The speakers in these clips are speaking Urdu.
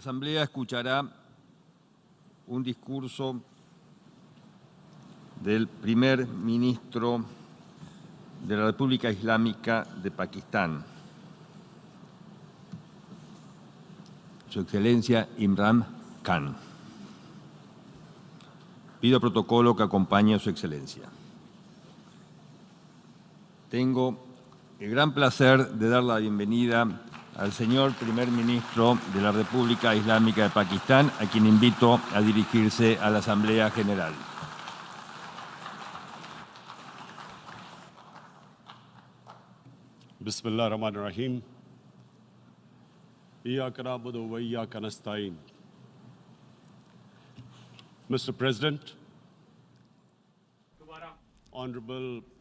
Asamblea escuchará un discurso del primer ministro de la República Islámica de Pakistán, Su Excelencia Imran Khan. Pido protocolo que acompañe a Su Excelencia. Tengo el gran placer de dar la bienvenida al señor primer ministro de la República Islámica de Pakistán, a quien invito a dirigirse a la Asamblea General. Bismillah ar-Rahman ar-Rahim. Iyyaka na'budu wa iyyaka nasta'in. Mr. President, Honorable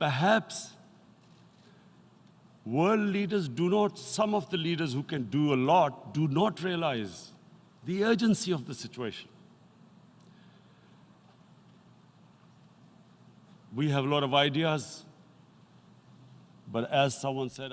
perhaps world leaders do not, some of the leaders who can do a lot, do not realize the urgency of the situation. We have a lot of ideas, but as someone said,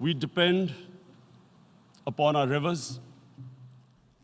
We depend upon our rivers.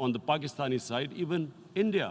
on the Pakistani side, even India.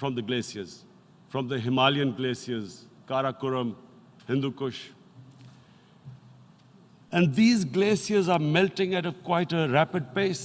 From the glaciers, from the Himalayan glaciers, Karakoram, Hindu Kush. And these glaciers are melting at quite a rapid pace.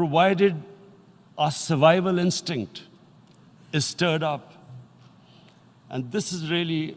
Provided our survival instinct is stirred up. And this is really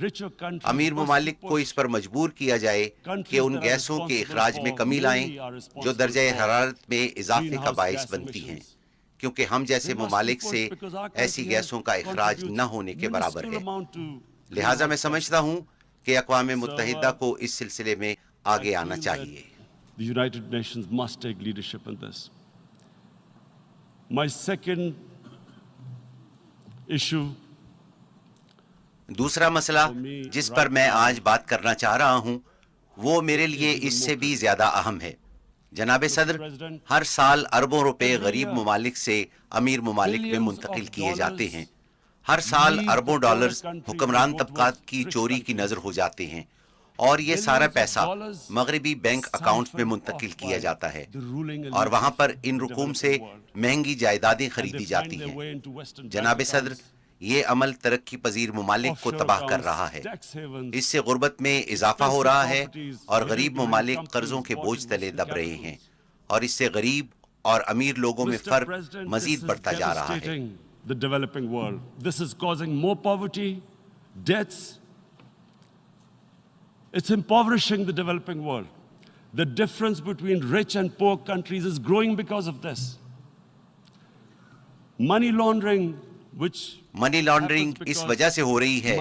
richer countries Amir must be ممالک کو pushed. اس پر مجبور کیا جائے کہ ان گیسوں کے اخراج میں کمی لائیں جو درجہ حرارت میں اضافے کا باعث بنتی ہیں، کیونکہ ہم جیسے ممالک سے ایسی گیسوں کا اخراج نہ ہونے کے برابر ہے۔ لہٰذا میں سمجھتا ہوں کہ اقوام متحدہ کو اس سلسلے میں آگے آنا چاہیے۔ The United Nations must take leadership in this. My second issue دوسرا مسئلہ جس پر میں آج بات کرنا چاہ رہا ہوں وہ میرے لیے اس سے بھی زیادہ اہم ہے۔ جناب صدر، ہر سال اربوں روپے غریب ممالک سے امیر ممالک میں منتقل کیے جاتے ہیں۔ ہر سال اربوں ڈالرز حکمران طبقات کی چوری کی نظر ہو جاتے ہیں، اور یہ سارا پیسہ مغربی بینک اکاؤنٹس میں منتقل کیا جاتا ہے، اور وہاں پر ان رقوم سے مہنگی جائیدادیں خریدی جاتی ہیں۔ جناب صدر، یہ عمل ترقی پذیر ممالک کو تباہ کر رہا ہے۔ اس سے غربت میں اضافہ ہو رہا ہے اور غریب ممالک قرضوں کے بوجھ تلے دب رہے ہیں، اور اس سے غریب اور امیر لوگوں میں فرق مزید بڑھتا جا رہا ہے۔ The developing world. This is causing more poverty, deaths. It's impoverishing the developing world. The difference between rich and poor countries is growing because of this. Money laundering, which money laundering اس وجہ سے ہو رہی ہے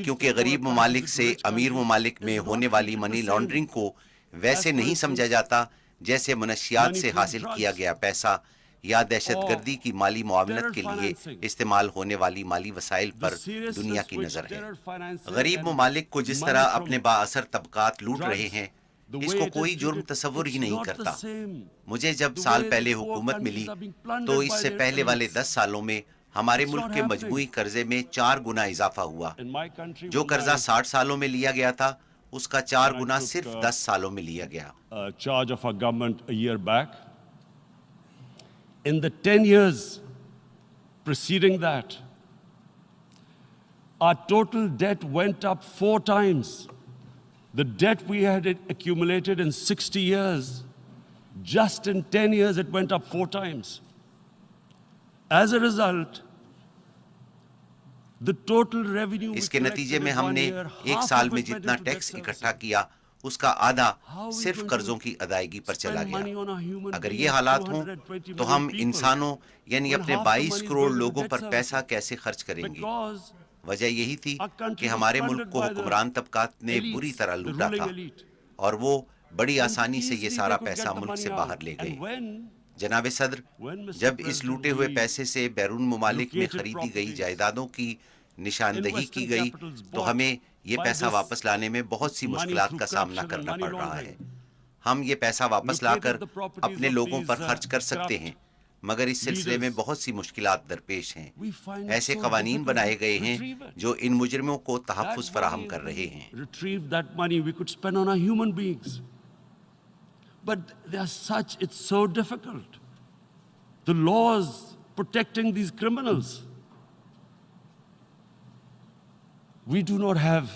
کیونکہ غریب ممالک سے امیر ممالک میں ہونے والی منی لانڈرنگ کو ویسے نہیں سمجھا جاتا جیسے منشیات سے حاصل کیا گیا پیسہ یا دہشت گردی کی مالی معاونت کے لیے استعمال ہونے والی مالی وسائل پر دنیا کی نظر ہے۔ غریب ممالک کو جس طرح اپنے با اثر طبقات لوٹ رہے ہیں، اس کو کوئی جرم تصور ہی نہیں کرتا۔ مجھے جب سال پہلے حکومت ملی تو اس سے پہلے والے 10 سالوں میں ہمارے ملک کے مجموعی قرضے میں 4 گنا اضافہ ہوا۔ جو قرضہ 60 سالوں میں لیا گیا تھا اس کا 4 گنا صرف 10 سالوں میں لیا گیا۔ charge of our government a year back. In the 10 years preceding that, our total debt went up 4 times. The debt we had accumulated in 60 years, just in 10 years it went up 4 times. As a result, the total revenue اس کے نتیجے میں ہم نے ایک سال میں جتنا ٹیکس اکٹھا کیا اس کا آدھا صرف قرضوں کی ادائیگی پر چلا گیا۔ اگر یہ حالات ہوں تو ہم انسانوں یعنی اپنے 22 کروڑ لوگوں پر پیسہ کیسے خرچ کریں گے؟ وجہ یہی تھی کہ ہمارے ملک کو حکمران طبقات نے بری طرح لوٹا تھا، اور وہ بڑی آسانی سے یہ سارا پیسہ ملک سے باہر لے گئے۔ جناب صدر، جب اس لوٹے ہوئے پیسے سے بیرون ممالک میں خریدی گئی جائیدادوں کی نشاندہی کی گئی تو ہمیں یہ پیسہ واپس لانے میں بہت سی مشکلات کا سامنا کرنا پڑ رہا ہے۔ ہم یہ پیسہ واپس لا کر اپنے لوگوں پر خرچ کر سکتے ہیں، مگر اس سلسلے میں بہت سی مشکلات درپیش ہیں۔ ایسے قوانین بنائے گئے ہیں جو ان مجرموں کو تحفظ فراہم کر رہے ہیں۔ retrieve that money we could spend on our human beings. But they are such, it's so difficult. The laws protecting these criminals. We do not have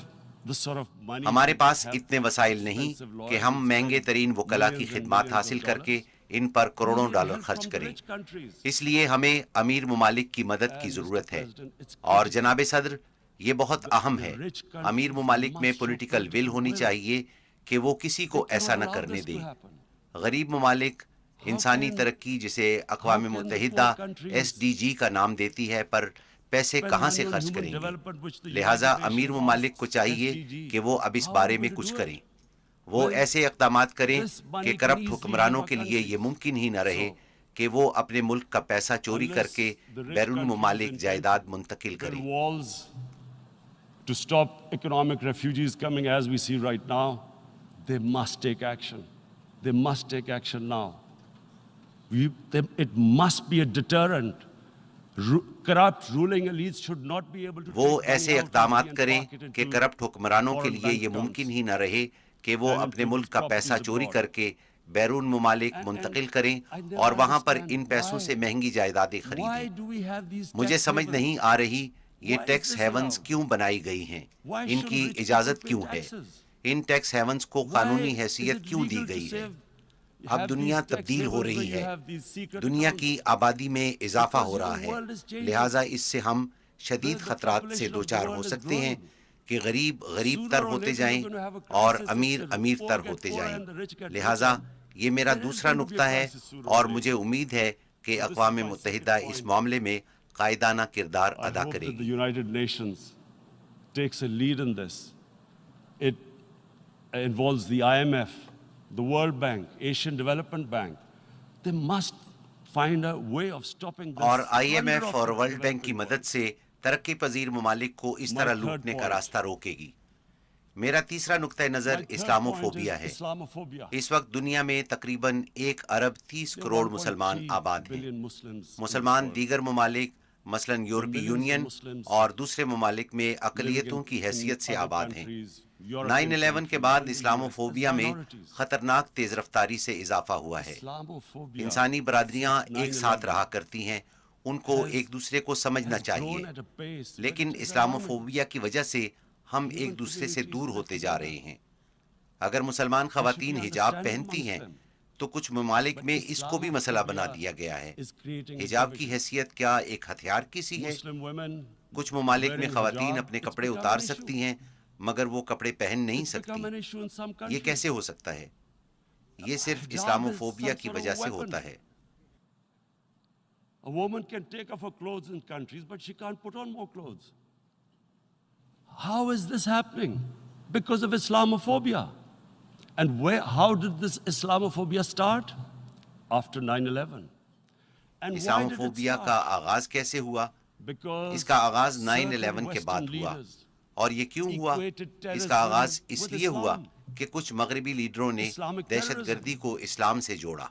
the sort of money. ہمارے پاس اتنے وسائل نہیں کہ ہم مہنگے ترین وکلا کی خدمات حاصل کر کے ان پر کروڑوں ڈالر خرچ کریں۔ اس لیے ہمیں امیر ممالک کی مدد کی ضرورت ہے، اور جناب صدر یہ بہت اہم ہے۔ امیر ممالک میں پولیٹیکل ول ہونی چاہیے کہ وہ کسی کو ایسا نہ کرنے دیں۔ غریب ممالک انسانی ترقی جسے اقوام متحدہ SDG کا نام دیتی ہے پر پیسے کہاں سے خرچ کریں گے؟ لہٰذا امیر ممالک کو چاہیے کہ وہ اب اس بارے میں کچھ کریں۔ وہ ایسے اقدامات کریں کہ کرپٹ حکمرانوں کے لیے یہ ممکن ہی نہ رہے کہ وہ اپنے ملک کا پیسہ چوری کر کے بیرون ممالک جائیداد منتقل کریں۔ To stop economic refugees coming as we see right now, they must take action. They must take action now. It must be a deterrent. Corrupt ruling elites should not be able to. وہ ایسے اقدامات کریں کہ کرپٹ حکمرانوں کے لیے یہ ممکن ہی نہ رہے کہ وہ اپنے ملک کا پیسہ چوری کر کے بیرون ممالک منتقل کریں اور وہاں پر ان پیسوں سے مہنگی جائیدادیں خریدیں۔ مجھے سمجھ نہیں آ رہی یہ ٹیکس ہیونز کیوں بنائی گئی ہیں، ان کی اجازت کیوں ہے، ان ٹیکس ہیونز کو قانونی حیثیت کیوں دی گئی ہے؟ اب دنیا تبدیل ہو رہی ہے، دنیا کی آبادی میں اضافہ ہو رہا ہے، لہٰذا اس سے ہم شدید خطرات سے دوچار ہو سکتے ہیں کہ غریب غریب تر ہوتے جائیں اور امیر امیر تر ہوتے جائیں. لہٰذا یہ میرا دوسرا نقطہ ہے اور مجھے امید ہے کہ اقوام متحدہ اس معاملے میں قائدانہ کردار ادا کرے گی. United Nations takes a lead in this. It involves the IMF, the World Bank, Asian Development Bank. They must find a way of stopping this. اور IMF اور ورلڈ بینک کی مدد سے ترقی پذیر ممالک کو اس طرح لوٹنے کا راستہ روکے گی. میرا تیسرا نقطہ نظر اسلاموفوبیا ہے. اس وقت دنیا میں تقریباً 1.30 ارب مسلمان آباد ہیں. مسلمان دیگر ممالک مثلاً یورپی یونین اور دوسرے ممالک میں اقلیتوں کی حیثیت سے آباد ہیں. 9/11 کے بعد اسلاموفوبیا میں خطرناک تیز رفتاری سے اضافہ ہوا ہے. انسانی برادریاں ایک ساتھ رہا کرتی ہیں، ان کو ایک دوسرے کو سمجھنا چاہیے، لیکن اسلاموفوبیا کی وجہ سے ہم ایک دوسرے سے دور ہوتے جا رہے ہیں. اگر مسلمان خواتین حجاب پہنتی ہیں تو کچھ ممالک میں اس کو بھی مسئلہ بنا دیا گیا ہے. حجاب کی حیثیت کیا ایک ہتھیار کی سی ہے؟ کچھ ممالک میں خواتین اپنے کپڑے اتار سکتی ہیں مگر وہ کپڑے پہن نہیں سکتی. یہ کیسے ہو سکتا ہے؟ یہ صرف اسلاموفوبیا کی وجہ سے ہوتا ہے. A woman can take off her clothes in countries, but she can't put on more clothes. How is this happening? Because of Islamophobia. And how did this Islamophobia start? After 9/11. Islamophobia کا آغاز کیسے ہوا؟ اس کا آغاز 9/11 کے بعد ہوا. اور یہ کیوں ہوا؟ اس کا آغاز اس لیے ہوا کہ کچھ مغربی لیڈروں نے دہشت گردی کو اسلام سے جوڑا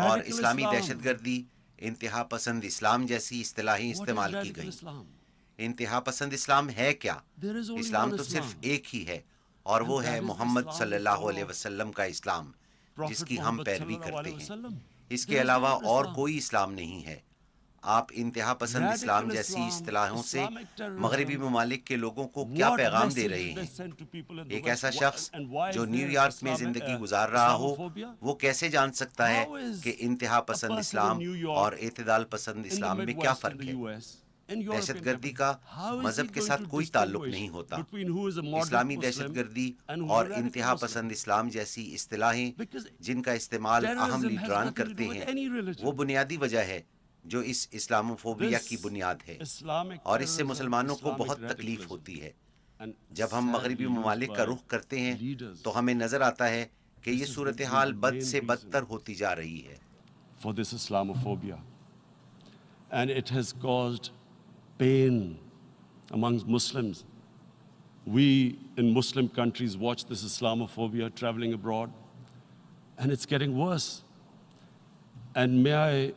اور اسلامی دہشت گردی، انتہا پسند اسلام جیسی اصطلاحیں استعمال کی گئیں. انتہا پسند اسلام ہے کیا؟ اسلام تو صرف ایک ہی ہے اور وہ ہے محمد صلی اللہ علیہ وسلم کا اسلام جس کی ہم پیروی کرتے ہیں. اس کے علاوہ اور کوئی اسلام نہیں ہے. آپ انتہا پسند اسلام جیسی اصطلاحوں سے مغربی ممالک کے لوگوں کو کیا پیغام دے رہے ہیں؟ ایک ایسا شخص جو نیو یارک میں زندگی گزار رہا ہو وہ کیسے جان سکتا ہے کہ انتہا پسند اسلام اور اعتدال پسند اسلام میں کیا فرق ہے؟ دہشت گردی کا مذہب کے ساتھ کوئی تعلق نہیں ہوتا. اسلامی دہشت گردی اور انتہا پسند اسلام جیسی اصطلاحیں جن کا استعمال اہم لیڈران کرتے ہیں وہ بنیادی وجہ ہے جو اس اسلاموفوبیا کی بنیاد ہے، اور اس سے مسلمانوں کو بہت تکلیف ہوتی ہے. جب ہم مغربی ممالک کا رخ کرتے ہیں تو ہمیں نظر آتا ہے کہ یہ صورتحال بد سے بدتر ہوتی جا رہی ہے. For this Islamophobia, and it has caused pain amongst Muslims. We in Muslim countries watch this Islamophobia traveling abroad, and it's getting worse. And may I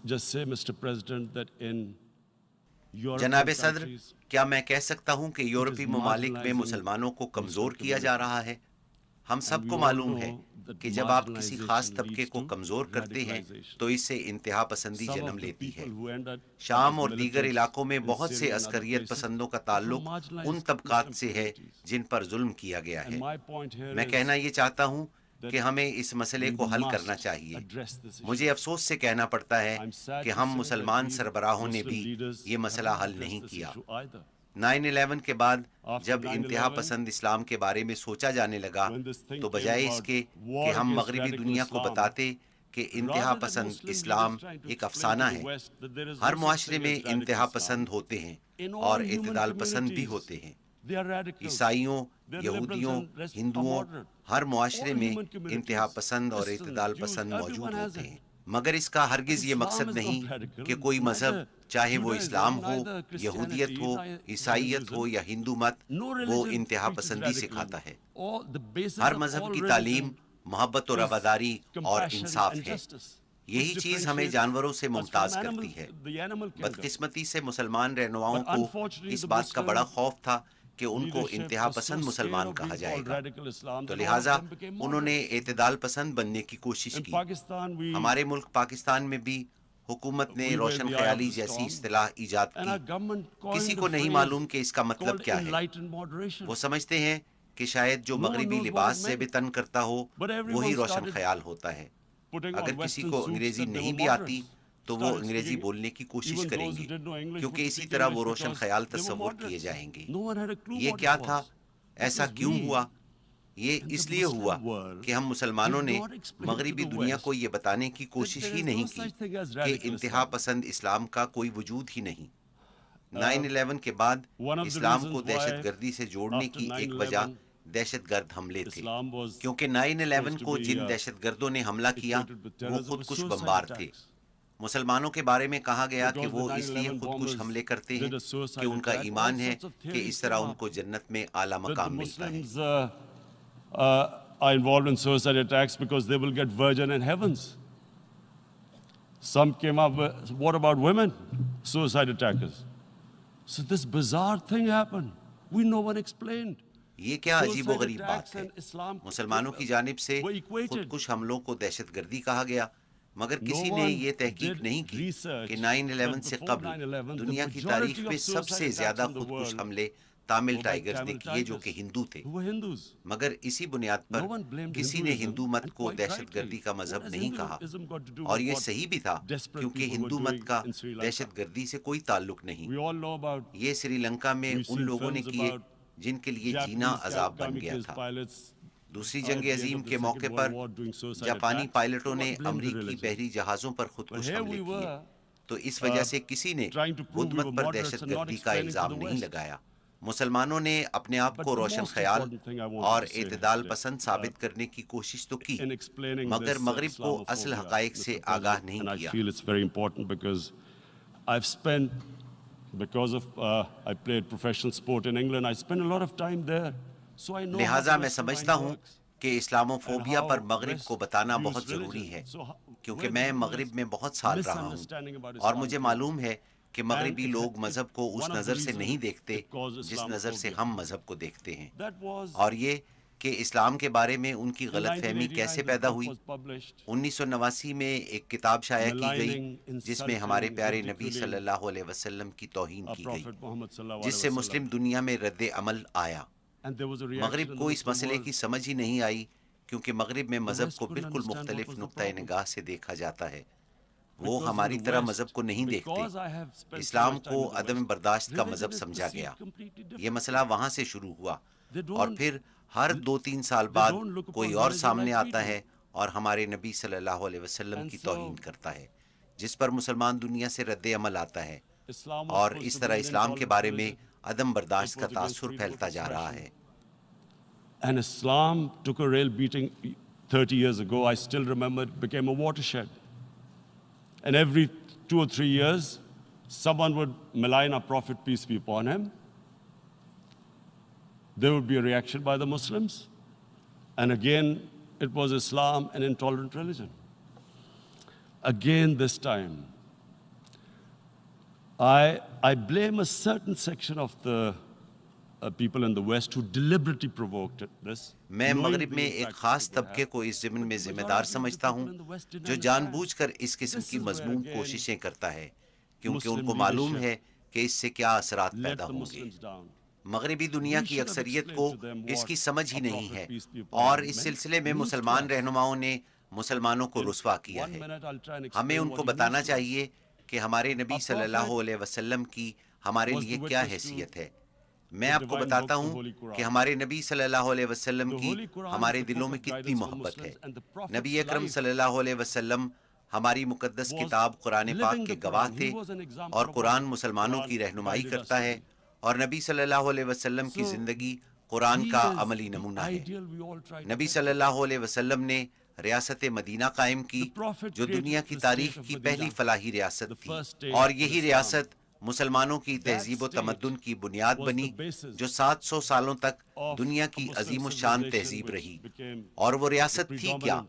just say, Mr. President, that in جناب صدر، کیا میں کہہ سکتا ہوں کہ یورپی ممالک میں مسلمانوں کو کمزور کیا جا رہا ہے؟ ہم سب کو معلوم ہے کہ جب آپ کسی خاص طبقے کو کمزور کرتے ہیں تو اس سے انتہا پسندی جنم لیتی ہے. شام اور دیگر علاقوں میں بہت سے عسکریت پسندوں کا تعلق ان طبقات سے ہے جن پر ظلم کیا گیا ہے. میں کہنا یہ چاہتا ہوں کہ ہمیں اس مسئلے کو حل کرنا چاہیے. مجھے افسوس سے کہنا پڑتا ہے کہ ہم مسلمان سربراہوں نے بھی یہ مسئلہ حل نہیں کیا. 9/11 کے بعد جب انتہا پسند اسلام کے بارے میں سوچا جانے لگا تو بجائے اس کے کہ ہم مغربی دنیا کو بتاتے کہ انتہا پسند اسلام ایک افسانہ ہے، ہر معاشرے میں انتہا پسند ہوتے ہیں اور اعتدال پسند بھی ہوتے ہیں. عیسائیوں، یہودیوں، ہندوؤں، ہر معاشرے میں انتہا پسند اور اعتدال پسند موجود ہوتے ہیں. مگر اس کا ہرگز یہ مقصد نہیں کہ کوئی مذہب، چاہے وہ اسلام ہو، یہودیت ہو، عیسائیت ہو یا ہندو مت، وہ انتہا پسندی سکھاتا ہے. ہر مذہب کی تعلیم محبت و رواداری اور انصاف ہے. یہی چیز ہمیں جانوروں سے ممتاز کرتی ہے. بدقسمتی سے مسلمان رہنماؤں کو اس بات کا بڑا خوف تھا کہ ان کو انتہا پسند مسلمان کہا جائے گا، تو لہٰذا انہوں نے اعتدال پسند بننے کی کوشش کی. ہمارے ملک پاکستان میں بھی حکومت نے روشن خیالی جیسی اصطلاح ایجاد کی. کسی کو نہیں معلوم کہ اس کا مطلب کیا ہے. وہ سمجھتے ہیں کہ شاید جو مغربی لباس سے بھی تن کرتا ہو وہی روشن خیال ہوتا ہے. اگر کسی کو انگریزی نہیں بھی آتی تو وہ انگریزی بولنے کی کوشش کریں گے، کیونکہ اسی طرح وہ روشن خیال تصور کیے جائیں گے۔ یہ کیا تھا؟ ایسا کیوں ہوا؟ یہ اس لیے ہوا کہ ہم مسلمانوں نے مغربی دنیا کو یہ بتانے کی کوشش ہی نہیں کی کہ انتہا پسند اسلام کا کوئی وجود ہی نہیں۔ 9/11 کے بعد اسلام کو دہشت گردی سے جوڑنے کی ایک وجہ دہشت گرد حملے تھے، کیونکہ 9/11 کو جن دہشت گردوں نے حملہ کیا وہ خود کش بمبار تھے۔ مسلمانوں کے بارے میں کہا گیا کہ وہ اس لیے خود کش حملے کرتے ہیں کہ ان کا ایمان ہے کہ اس طرح ان کو جنت میں اعلیٰ مقام ملتا ہے۔ Are involved in suicide attacks because they will get virgin in heavens. Some came up with, what about women? Suicide attackers. So this bizarre thing happened. No one explained. یہ کیا عجیب و غریب بات ہے، مسلمانوں کی جانب سے خود کش حملوں کو دہشت گردی کہا گیا، مگر کسی نے یہ تحقیق نہیں کی کہ 9/11 سے قبل دنیا کی تاریخ میں سب سے زیادہ خود کش حملے تامل ٹائیگرز نے کیے جو کہ ہندو تھے، مگر اسی بنیاد پر کسی نے ہندو مت کو دہشت گردی کا مذہب نہیں کہا، اور یہ صحیح بھی تھا کیونکہ ہندو مت کا دہشت گردی سے کوئی تعلق نہیں۔ یہ سری لنکا میں ان لوگوں نے کیے جن کے لیے جینا عذاب بن گیا تھا۔ دوسری جنگ عظیم کے موقع پر جاپانی پائلٹوں نے امریکی بحری جہازوں پر خود کش حملے کیے، تو اس وجہ سے کسی نے بدھ مت پر دہشت گردی کا الزام نہیں لگایا۔ مسلمانوں نے اپنے آپ کو روشن خیال اور اعتدال پسند ثابت کرنے کی کوشش تو کی، مگر مغرب کو اصل حقائق سے آگاہ نہیں کیا۔ لہٰذا میں سمجھتا ہوں کہ اسلاموفوبیا پر مغرب کو بتانا بہت ضروری ہے، کیونکہ میں مغرب میں بہت سال رہا ہوں اور مجھے معلوم ہے کہ مغربی لوگ مذہب کو اس نظر سے نہیں دیکھتے جس نظر سے ہم مذہب کو دیکھتے ہیں، اور یہ کہ اسلام کے بارے میں ان کی غلط فہمی کیسے پیدا ہوئی۔ 1989 میں ایک کتاب شائع کی گئی جس میں ہمارے پیارے نبی صلی اللہ علیہ وسلم کی توہین کی گئی، جس سے مسلم دنیا میں رد عمل آیا۔ مغرب کو اس مسئلے کی سمجھ ہی نہیں آئی، کیونکہ مغرب میں مذہب کو بالکل مختلف نقطۂ نگاہ سے دیکھا جاتا ہے۔ وہ ہماری طرح مذہب کو نہیں دیکھتے۔ اسلام کو عدم برداشت کا مذہب سمجھا گیا۔ یہ مسئلہ وہاں سے شروع ہوا، اور پھر ہر 2-3 سال بعد کوئی اور سامنے آتا ہے اور ہمارے نبی صلی اللہ علیہ وسلم کی توہین کرتا ہے، جس پر مسلمان دنیا سے رد عمل آتا ہے، اور اس طرح اسلام کے بارے میں عدم برداشت کا تاثر پھیلتا جا رہا ہے۔ And Islam took a real beating 30 years ago. I still remember it became a watershed. And every 2 or 3 years, someone would malign our Prophet, peace be upon him. There would be a reaction by the Muslims. And again, it was Islam, an intolerant religion. Again this time, I blame a certain section of the people in the West who deliberately provoked this. میں مغرب میں ایک خاص طبقے کو اس ضمن میں ذمہ دار سمجھتا ہوں جو جان بوجھ کر اس قسم کی مذموم کوششیں کرتا ہے، کیونکہ ان کو معلوم ہے کہ اس سے کیا اثرات پیدا ہوں گے۔ مغربی دنیا کی اکثریت کو اس کی سمجھ ہی نہیں ہے، اور اس سلسلے میں مسلمان رہنماؤں نے مسلمانوں کو رسوا کیا ہے۔ ہمیں ان کو بتانا چاہیے کہ ہمارے نبی صلی اللہ علیہ وسلم کی ہمارے لیے کیا حیثیت ہے۔ میں آپ کو بتاتا ہوں کہ ہمارے نبی صلی اللہ علیہ وسلم کی ہمارے دلوں میں کتنی محبت ہے۔ نبی اکرم صلی اللہ علیہ وسلم ہماری مقدس کتاب قرآن پاک کے گواہ تھے، اور قرآن مسلمانوں کی رہنمائی کرتا ہے، اور نبی صلی اللہ علیہ وسلم کی زندگی قرآن کا عملی نمونہ ہے۔ نبی صلی اللہ علیہ وسلم نے ریاست مدینہ قائم کی جو دنیا کی تاریخ کی پہلی فلاحی ریاست تھی، اور یہی ریاست مسلمانوں کی تہذیب و تمدن کی بنیاد بنی جو 700 سالوں تک دنیا کی عظیم الشان تہذیب رہی۔ اور وہ ریاست تھی کیا؟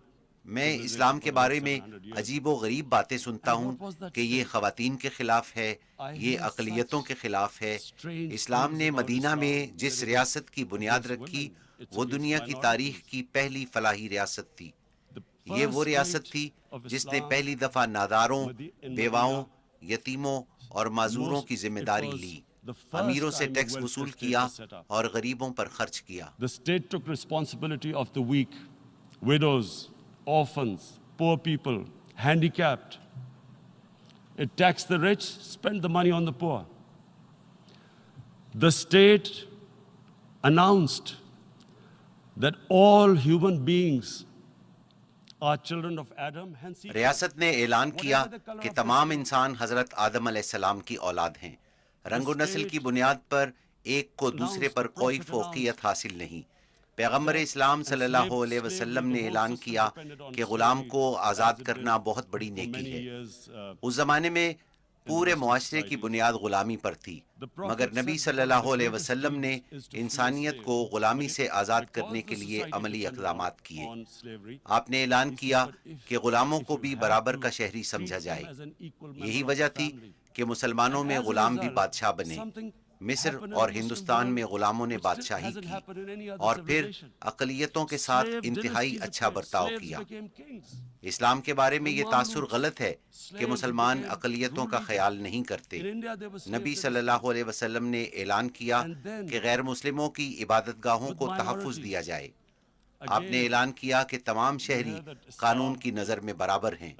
میں اسلام کے بارے میں عجیب و غریب باتیں سنتا ہوں کہ یہ خواتین کے خلاف ہے، یہ اقلیتوں کے خلاف ہے۔ اسلام نے مدینہ میں جس ریاست کی بنیاد رکھی وہ دنیا کی تاریخ کی پہلی فلاحی ریاست تھی۔ یہ وہ ریاست تھی جس نے پہلی دفعہ ناداروں، بیواؤں، یتیموں اور معذوروں کی ذمہ داری لی، امیروں سے ٹیکس وصول کیا اور غریبوں پر خرچ کیا۔ The state took responsibility of the weak, widows, orphans, poor people, handicapped. It taxed the rich, spent the money on the poor. The state announced that all human beings are children of Adam. Hence, ریاست نے اعلان کیا کہ تمام انسان حضرت آدم علیہ السلام کی اولاد ہیں. رنگ و نسل کی بنیاد پر ایک کو دوسرے پر کوئی فوقیت حاصل نہیں. پیغمبر اسلام صلی اللہ علیہ وسلم نے اعلان کیا کہ غلام کو آزاد کرنا بہت بڑی نیکی ہے. اس زمانے میں پورے معاشرے کی بنیاد غلامی پر تھی، مگر نبی صلی اللہ علیہ وسلم نے انسانیت کو غلامی سے آزاد کرنے کے لیے عملی اقدامات کیے. آپ نے اعلان کیا کہ غلاموں کو بھی برابر کا شہری سمجھا جائے. یہی وجہ تھی کہ مسلمانوں میں غلام بھی بادشاہ بنے. مصر اور ہندوستان میں غلاموں نے بادشاہی کی اور پھر اقلیتوں کے ساتھ انتہائی اچھا برتاؤ کیا. اسلام کے بارے میں یہ تاثر غلط ہے کہ مسلمان اقلیتوں کا خیال نہیں کرتے. نبی صلی اللہ علیہ وسلم نے اعلان کیا کہ غیر مسلموں کی عبادت گاہوں کو تحفظ دیا جائے. آپ نے اعلان کیا کہ تمام شہری قانون کی نظر میں برابر ہیں.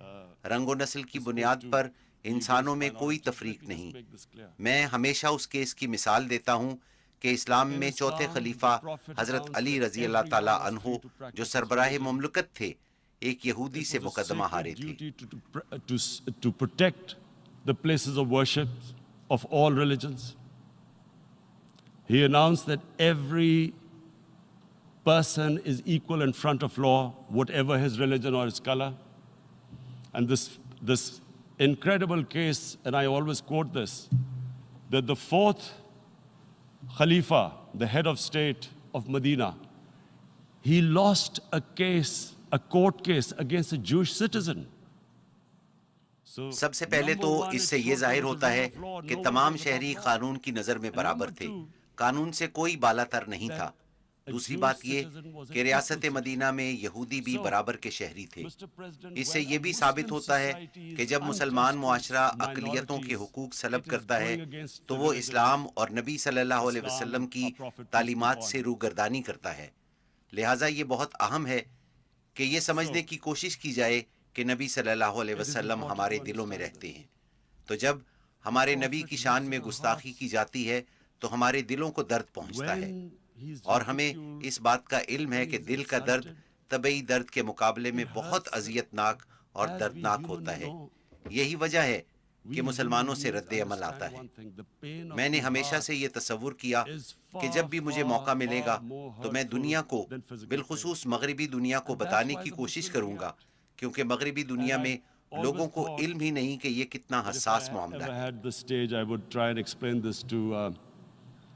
رنگ و نسل کی بنیاد پر انسانوں میں کوئی تفریق نہیں. میں ہمیشہ اس کیس کی مثال دیتا ہوں کہ اسلام میں چوتھے خلیفہ حضرت علی رضی اللہ تعالیٰ عنہ جو سربراہ مملکت تھے، ایک یہودی سے مقدمہ ہارے تھے. to protect the places of worship of all religions. He announced that every person is equal in front of law, whatever his religion or his color. And this incredible case, and I always quote this, that the fourth Khalifa, the head of state of Medina, he lost a court case against a Jewish citizen. سب سے پہلے تو اس سے یہ ظاہر ہوتا ہے کہ تمام شہری قانون کی نظر میں برابر تھے. قانون سے کوئی بالاتر نہیں تھا. دوسری بات یہ کہ ریاست مدینہ میں یہودی بھی برابر کے شہری تھے. اس سے یہ بھی ثابت ہوتا ہے کہ جب مسلمان معاشرہ اقلیتوں کے حقوق سلب کرتا ہے تو وہ اسلام اور نبی صلی اللہ علیہ وسلم کی تعلیمات سے روگردانی کرتا ہے. لہٰذا یہ بہت اہم ہے کہ یہ سمجھنے کی کوشش کی جائے کہ نبی صلی اللہ علیہ وسلم ہمارے دلوں میں رہتے ہیں. تو جب ہمارے نبی کی شان میں گستاخی کی جاتی ہے تو ہمارے دلوں کو درد پہنچتا ہے. اور ہمیں اس بات کا علم ہے کہ دل کا درد طبعی درد کے مقابلے میں بہت اذیت ناک اور دردناک ہوتا ہے. یہی وجہ ہے کہ مسلمانوں سے رد عمل آتا ہے. میں نے ہمیشہ سے یہ تصور کیا کہ جب بھی مجھے موقع ملے گا تو میں دنیا کو، بالخصوص مغربی دنیا کو بتانے کی کوشش کروں گا، کیونکہ مغربی دنیا میں لوگوں کو علم ہی نہیں کہ یہ کتنا حساس معاملہ ہے.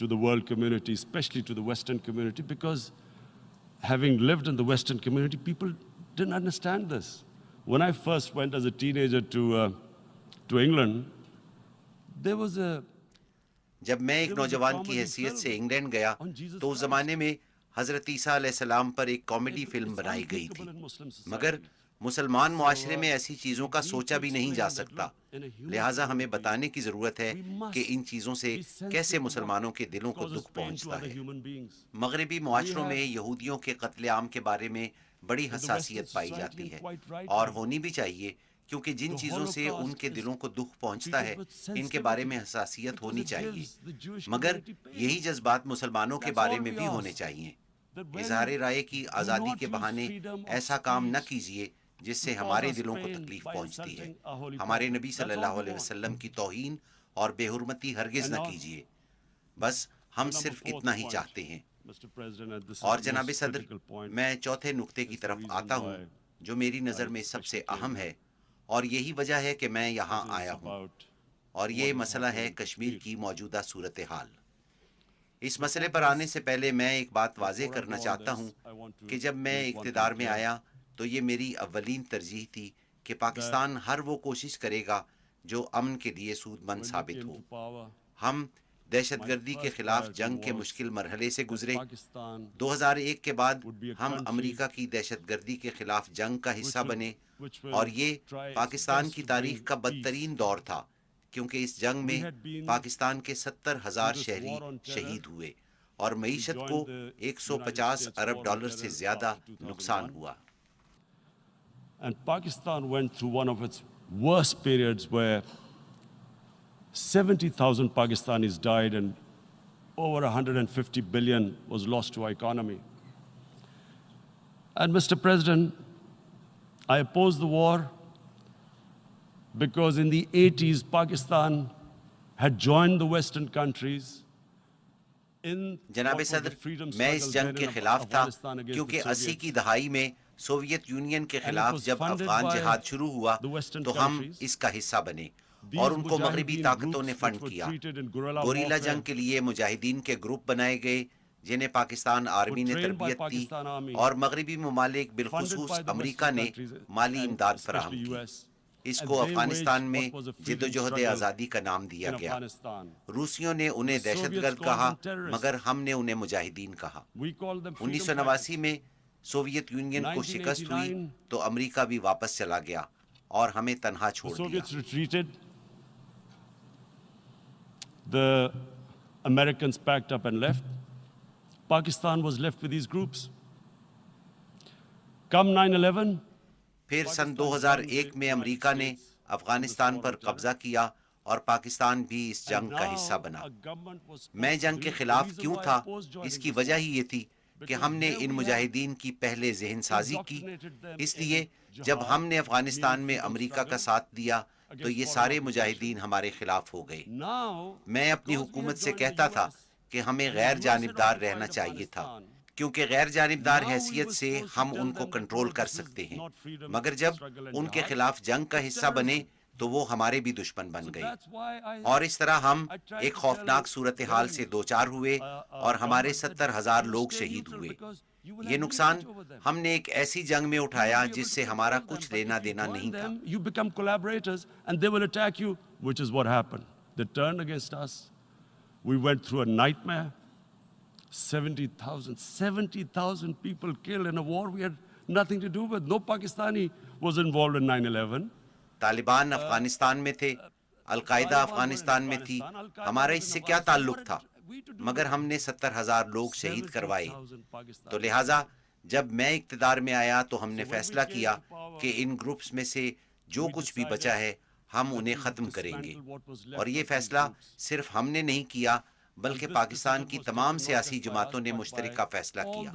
To the world community, especially to the Western community, because having lived in the Western community, people didn't understand this. When I first went as a teenager to England, there was a... جب میں ایک نوجوان کی حیثیت سے انگلینڈ گیا تو اس زمانے میں حضرت عیسیٰ علیہ السلام پر ایک کامیڈی فلم بنائی گئی تھی، مگر مسلمان معاشرے میں ایسی چیزوں کا سوچا بھی نہیں جا سکتا. لہٰذا ہمیں بتانے کی ضرورت ہے کہ ان چیزوں سے کیسے مسلمانوں کے دلوں کو دکھ پہنچتا ہے. مغربی معاشروں میں یہودیوں کے قتل عام کے بارے میں بڑی حساسیت پائی جاتی ہے، اور ہونی بھی چاہیے، کیونکہ جن چیزوں سے ان کے دلوں کو دکھ پہنچتا ہے ان کے بارے میں حساسیت ہونی چاہیے. مگر یہی جذبات مسلمانوں کے بارے میں بھی ہونے چاہیے. اظہار رائے کی آزادی کے بہانے ایسا کام نہ کیجیے جس سے ہمارے دلوں کو تکلیف پہنچتی ہے. ہمارے نبی صلی اللہ علیہ وسلم کی توہین اور بے حرمتی ہرگز نہ کیجیے. بس ہم صرف اتنا ہی چاہتے ہیں. اور جناب صدر، میں چوتھے نقطے کی طرف آتا ہوں جو میری نظر میں سب سے اہم ہے، اور یہی وجہ ہے کہ میں یہاں آیا ہوں، اور یہ مسئلہ ہے کشمیر کی موجودہ صورتحال. اس مسئلے پر آنے سے پہلے میں ایک بات واضح کرنا چاہتا ہوں کہ جب میں اقتدار میں آیا تو یہ میری اولین ترجیح تھی کہ پاکستان ہر وہ کوشش کرے گا جو امن کے لیے سود مند ثابت ہو. ہم دہشت گردی کے خلاف جنگ کے مشکل مرحلے سے گزرے. 2001 کے بعد ہم امریکہ کی دہشت گردی کے خلاف جنگ کا حصہ بنے، اور یہ پاکستان کی تاریخ کا بدترین دور تھا، کیونکہ اس جنگ میں پاکستان کے 70,000 شہری شہید ہوئے اور معیشت کو $150 ارب سے زیادہ نقصان ہوا. And Pakistan went through one of its worst periods where 70,000 Pakistanis died and over 150 billion was lost to our economy. And Mr. President, I oppose the war because in the 80s, Pakistan had joined the Western countries in جناب صدر میں اس جنگ کے خلاف تھا کیونکہ 80 کی دہائی میں سوویت یونین کے خلاف جب افغان جہاد شروع ہوا تو ہم اس کا حصہ بنے اور ان کو مغربی طاقتوں نے فنڈ کیا. گوریلا جنگ کے لیے مجاہدین کے گروپ بنائے گئے جنہیں پاکستان آرمی نے تربیت دی اور مغربی ممالک بالخصوص امریکہ نے مالی امداد فراہم کی. اس کو افغانستان میں جدوجہد آزادی کا نام دیا گیا. روسیوں نے انہیں دہشت گرد کہا مگر ہم نے انہیں مجاہدین کہا. 1989 میں سوویت یونین کو شکست ہوئی تو امریکہ بھی واپس چلا گیا اور ہمیں تنہا چھوڑ دیا. The Americans packed up and left. Pakistan was left with these groups. Come 9/11. پھر سن 2001 میں امریکہ نے افغانستان پر قبضہ کیا اور پاکستان بھی اس جنگ کا حصہ بنا. میں جنگ کے خلاف کیوں تھا؟ اس کی وجہ ہی یہ تھی کہ ہم نے ان مجاہدین کی پہلے ذہن سازی کی. اس لیے جب ہم نے افغانستان میں امریکہ کا ساتھ دیا تو یہ سارے مجاہدین ہمارے خلاف ہو گئے. میں اپنی حکومت سے کہتا تھا کہ ہمیں غیر جانبدار رہنا چاہیے تھا کیونکہ غیر جانبدار حیثیت سے ہم ان کو کنٹرول کر سکتے ہیں، مگر جب ان کے خلاف جنگ کا حصہ بنے تو وہ ہمارے بھی دشمن بن گئے اور اس طرح ہم ایک خوفناک صورتحال سے دوچار ہوئے اور ہمارے 70,000 لوگ شہید ہوئے. یہ نقصان ہم نے ایک ایسی جنگ میں اٹھایا جس سے ہمارا کچھ لینا دینا نہیں تھا. You become collaborators and they will attack you, which is what happened. They turned against us. We went through a nightmare. 70,000 people killed in a war we had nothing to do with. No Pakistani was involved in 9/11. Taliban Afghanistan میں تھے، القاعدہ افغانستان میں تھی، ہمارا اس سے کیا تعلق تھا؟ مگر ہم نے 70,000 لوگ شہید کروائے. تو لہٰذا جب میں اقتدار میں آیا تو ہم نے فیصلہ کیا کہ ان گروپس میں سے جو کچھ بھی بچا ہے ہم انہیں ختم کریں گے. اور یہ فیصلہ صرف ہم نے نہیں کیا بلکہ پاکستان کی تمام سیاسی جماعتوں نے مشترکہ فیصلہ کیا،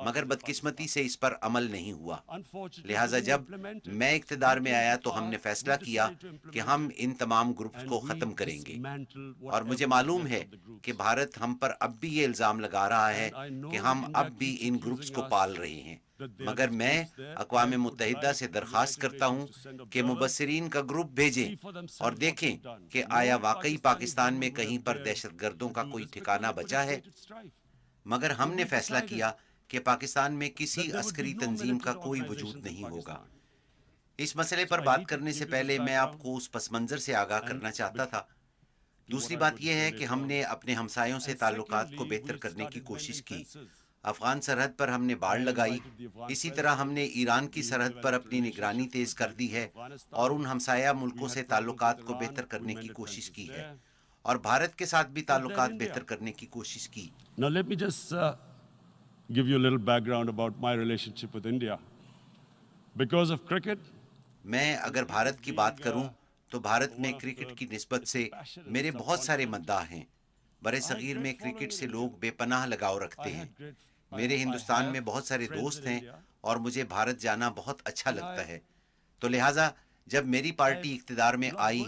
مگر بدقسمتی سے اس پر عمل نہیں ہوا. لہٰذا جب میں اقتدار میں آیا تو ہم نے فیصلہ کیا کہ ہم ان تمام گروپس کو ختم کریں گے. اور مجھے معلوم ہے کہ بھارت ہم پر اب بھی یہ الزام لگا رہا ہے کہ ہم اب بھی ان گروپس کو پال رہے ہیں، مگر میں اقوام متحدہ سے درخواست کرتا ہوں کہ مبصرین کا گروپ بھیجیں اور دیکھیں کہ آیا واقعی پاکستان میں کہیں پر دہشت گردوں کا کوئی ٹھکانہ بچا ہے. مگر ہم نے فیصلہ کیا کہ پاکستان میں کسی عسکری تنظیم کا کوئی وجود نہیں ہوگا. اس مسئلے پر بات کرنے سے پہلے میں آپ کو اس پس منظر سے آگاہ کرنا چاہتا تھا. دوسری بات یہ ہے کہ ہم نے اپنے ہمسایوں سے تعلقات کو بہتر کرنے کی کوشش کی. افغان سرحد پر ہم نے باڑ لگائی، اسی طرح ہم نے ایران کی سرحد پر اپنی نگرانی تیز کر دی ہے اور ان ہمسایہ ملکوں سے تعلقات کو بہتر کرنے کی کوشش کی ہے اور بھارت کے ساتھ بھی تعلقات بہتر کرنے کی کوشش کی. Now let me just give you a little background about my relationship with India. Because of cricket, میں اگر بھارت کی بات کروں تو بھارت میں کرکٹ کی نسبت سے میرے بہت سارے مداح ہیں. برِ صغیر میں کرکٹ سے لوگ بے پناہ لگاؤ رکھتے ہیں. میرے ہندوستان میں بہت سارے دوست ہیں اور مجھے بھارت جانا بہت اچھا لگتا ہے. تو لہٰذا جب میری پارٹی اقتدار میں آئی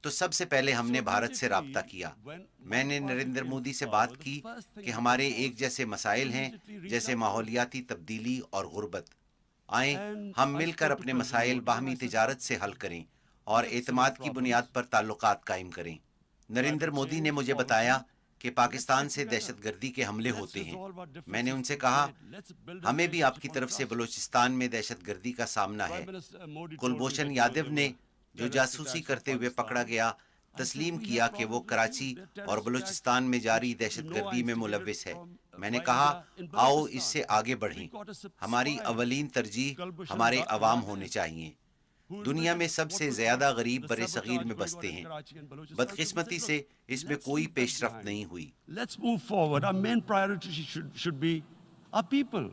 تو سب سے پہلے ہم نے بھارت سے رابطہ کیا. میں نے نریندر مودی سے بات کی کہ ہمارے ایک جیسے مسائل ہیں جیسے ماحولیاتی تبدیلی اور غربت. آئیں ہم مل کر اپنے مسائل باہمی تجارت سے حل کریں اور اعتماد کی بنیاد پر تعلقات قائم کریں. نریندر مودی نے مجھے بتایا کہ پاکستان سے دہشت گردی کے حملے ہوتے ہیں. میں نے ان سے کہا ہمیں بھی آپ کی طرف سے بلوچستان میں دہشت گردی کا سامنا ہے. کلبھوشن یادو نے جو جاسوسی کرتے ہوئے پکڑا گیا تسلیم کیا کہ وہ کراچی اور بلوچستان میں جاری دہشت گردی میں ملوث ہے. میں نے کہا آؤ اس سے آگے بڑھیں. ہماری اولین ترجیح ہمارے عوام ہونے چاہیے. دنیا میں سب سے زیادہ غریب برِ صغیر میں بستے ہیں. بدقسمتی سے اس میں کوئی پیش رفت نہیں ہوئی. Let's move forward. Our main priority should be our people.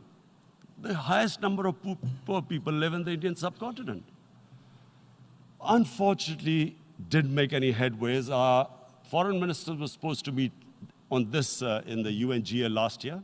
The highest number of poor people live in the Indian subcontinent. Unfortunately, didn't make any headways. Our foreign ministers were supposed to meet on this in the UNGA last year.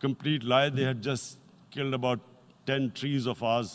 complete lie. They had just killed about 10 trees of ours.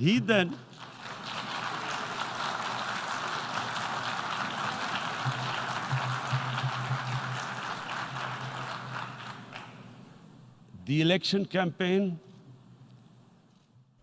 He then the election campaign,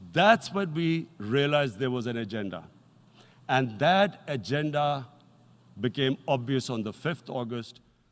That's when we realized there was an agenda, and that agenda became obvious on the 5th August.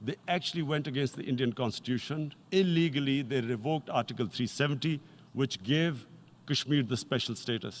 They actually went against the Indian Constitution. Illegally, they revoked Article 370, which gave Kashmir the special status.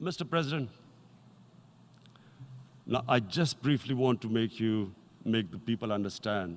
Mr. President, now I just briefly want to make the people understand.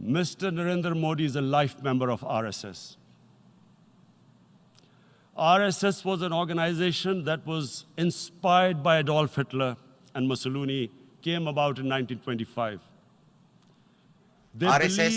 Mr. Narendra Modi is a life member of RSS. RSS was an organization that was inspired by Adolf Hitler and Mussolini, came about in 1925. RSS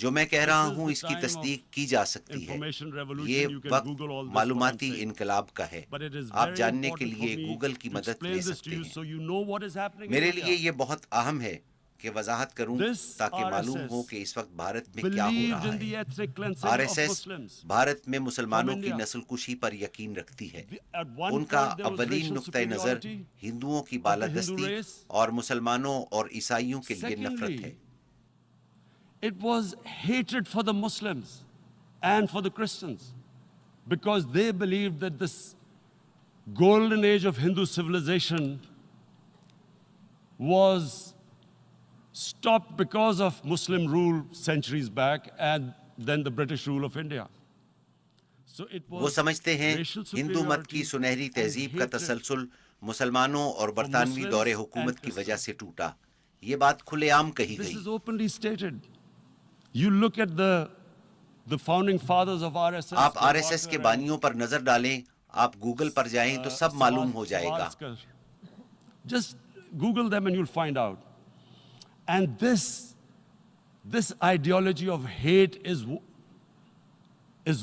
جو میں کہہ رہا ہوں اس کی تصدیق کی جا سکتی ہے. یہ وقت معلوماتی انقلاب کا ہے. آپ جاننے کے لیے گوگل کی مدد لے سکتے ہیں. میرے لیے یہ بہت اہم ہے کہ وضاحت کروں تاکہ معلوم ہو کہ اس وقت بھارت میں کیا ہو رہا ہے. آر ایس ایس بھارت میں مسلمانوں کی نسل کشی پر یقین رکھتی ہے. ان کا اولین نقطہ نظر ہندوؤں کی بالادستی اور مسلمانوں اور عیسائیوں کے لیے نفرت ہے. It was hatred for the Muslims and for the Christians because they believed that this golden age of Hindu civilization was stopped because of Muslim rule centuries back and then the British rule of India. So it was وہ سمجھتے ہیں ہندو مت کی سنہری تہذیب کا تسلسل مسلمانوں اور برطانوی دور حکومت کی وجہ سے ٹوٹا. یہ بات کھلے عام کہی گئی. This is openly stated. You look at the founding fathers of RSS. آپ آر ایس ایس کے بانیوں پر نظر ڈالیں, آپ گوگل پر جائیں تو سب معلوم ہو جائے گا. Just Google them and you'll find out. And this ideology of hate is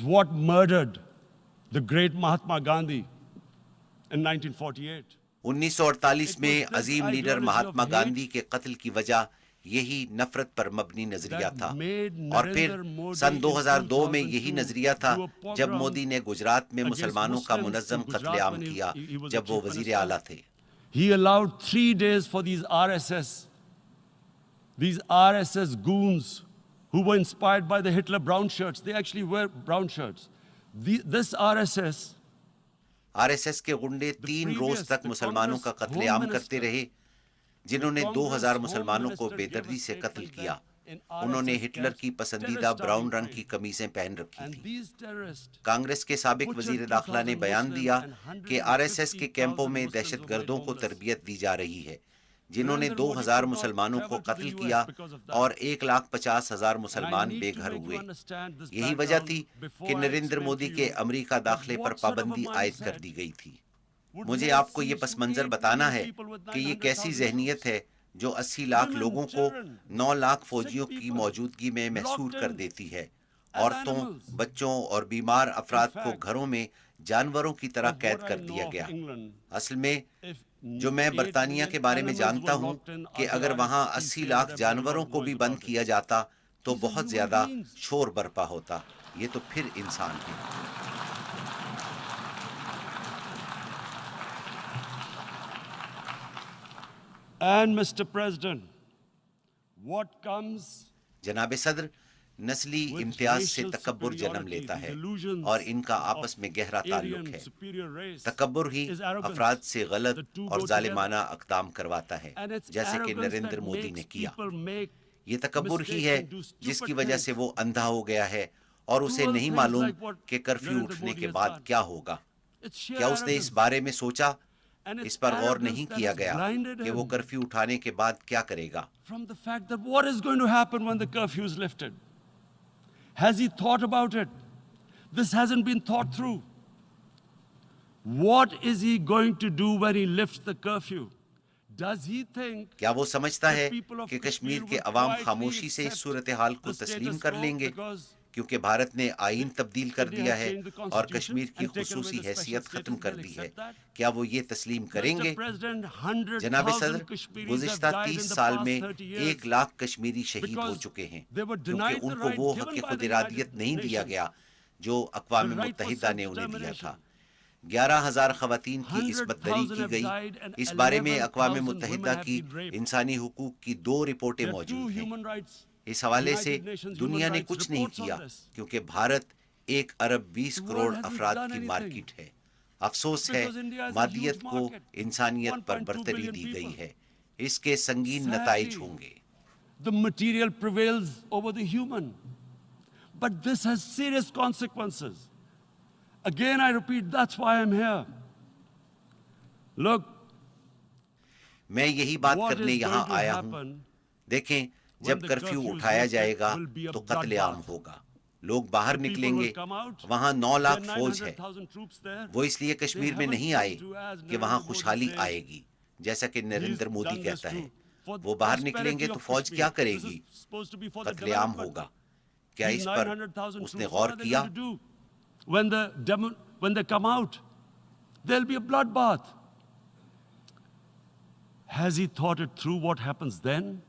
what murdered the great Mahatma Gandhi in 1948. 1948 میں عظیم لیڈر مہاتما گاندھی کے قتل کی وجہ یہی نفرت پر مبنی نظریہ تھا, اور پھر سن 2002 میں یہی نظریہ تھا جب مودی نے گجرات میں مسلمانوں کا منظم قتل عام کیا جب وہ وزیر اعلیٰ تھے. He allowed 3 days for these RSS goons who were inspired by the Hitler brown shirts. They actually wear brown shirts. This RSS کے غنڈے 3 روز تک مسلمانوں کا قتل عام کرتے رہے, جنہوں نے 2000 مسلمانوں کو بے دردی سے قتل کیا. انہوں نے ہٹلر کی پسندیدہ براؤن رنگ کی قمیصیں پہن رکھی تھیں. کانگریس کے سابق وزیر داخلہ نے بیان دیا کہ آر ایس ایس کے کیمپوں میں دہشت گردوں کو تربیت دی جا رہی ہے, جنہوں نے 2000 مسلمانوں کو قتل کیا اور 1,50,000 مسلمان بے گھر ہوئے. یہی وجہ تھی کہ نریندر مودی کے امریکہ داخلے پر پابندی عائد کر دی گئی تھی. مجھے آپ کو یہ پس منظر بتانا ہے کہ یہ کیسی ذہنیت ہے جو 80 لاکھ لوگوں کو 9 لاکھ فوجیوں کی موجودگی میں محصور کر دیتی ہے. عورتوں, بچوں اور بیمار افراد کو گھروں میں جانوروں کی طرح قید کر دیا گیا. اصل میں جو میں برطانیہ کے بارے میں جانتا ہوں کہ اگر وہاں 80 لاکھ جانوروں کو بھی بند کیا جاتا تو بہت زیادہ شور برپا ہوتا. یہ تو پھر انسان ہے. And Mr. President, what comes جناب صدر, نسلی امتیاز سے تکبر جنم لیتا ہے اور ان کا آپس میں گہرا تعلق ہے. تکبر ہی افراد سے غلط اور ظالمانہ اقدام کرواتا ہے, جیسے کہ نریندر مودی نے کیا. یہ تکبر ہی ہے جس کی وجہ سے وہ اندھا ہو گیا ہے اور اسے نہیں معلوم کہ کرفیو اٹھنے کے بعد کیا ہوگا. کیا اس نے اس بارے میں سوچا؟ اس پر غور نہیں کیا گیا کہ وہ کرفیو اٹھانے کے بعد کیا کرے گا. from the fact that what is going to happen when the curfew is lifted? Has he thought about it? This hasn't been thought through. What is he going to do when he lifts the curfew? Does he think کیا وہ سمجھتا ہے کہ کشمیر کے عوام خاموشی سے اس صورتحال کو تسلیم کر لیں گے کیونکہ بھارت نے آئین تبدیل کر دیا ہے اور کشمیر کی خصوصی حیثیت ختم کر دی ہے؟ کیا وہ یہ تسلیم کریں گے؟ جناب صدر, گزشتہ 30 سال میں 1 لاکھ کشمیری شہید ہو چکے ہیں کیونکہ ان کو وہ حق خود ارادیت نہیں دیا گیا جو اقوام متحدہ نے انہیں دیا تھا. 11,000 خواتین کی عصمت دری کی گئی. اس بارے میں اقوام متحدہ کی انسانی حقوق کی 2 رپورٹیں موجود ہیں. اس حوالے سے دنیا نے کچھ نہیں کیا کیونکہ بھارت 1 ارب 20 کروڑ افراد کی مارکیٹ ہے. افسوس ہے مادیت کو انسانیت پر برتری دی گئی ہے. اس کے سنگین نتائج ہوں گے. The material prevails over the human. But this has serious consequences. Again, I repeat, that's why I'm here. Look, میں یہی بات کرنے یہاں آیا ہوں. دیکھیں, جب کرفیو اٹھایا جائے گا تو قتل عام ہوگا. لوگ باہر نکلیں گے. وہاں 9 لاکھ فوج ہے. وہ اس لیے کشمیر میں نہیں آئے کہ وہاں خوشحالی آئے گی جیسا کہ نریندر مودی کہتا ہے. وہ باہر نکلیں گے تو فوج کیا کرے گی؟ قتل عام ہوگا. کیا These اس پر 900,000 اس نے troops, غور what are they کیا؟ going to do? When they come out, there'll be a bloodbath. Has he thought it through what happens then?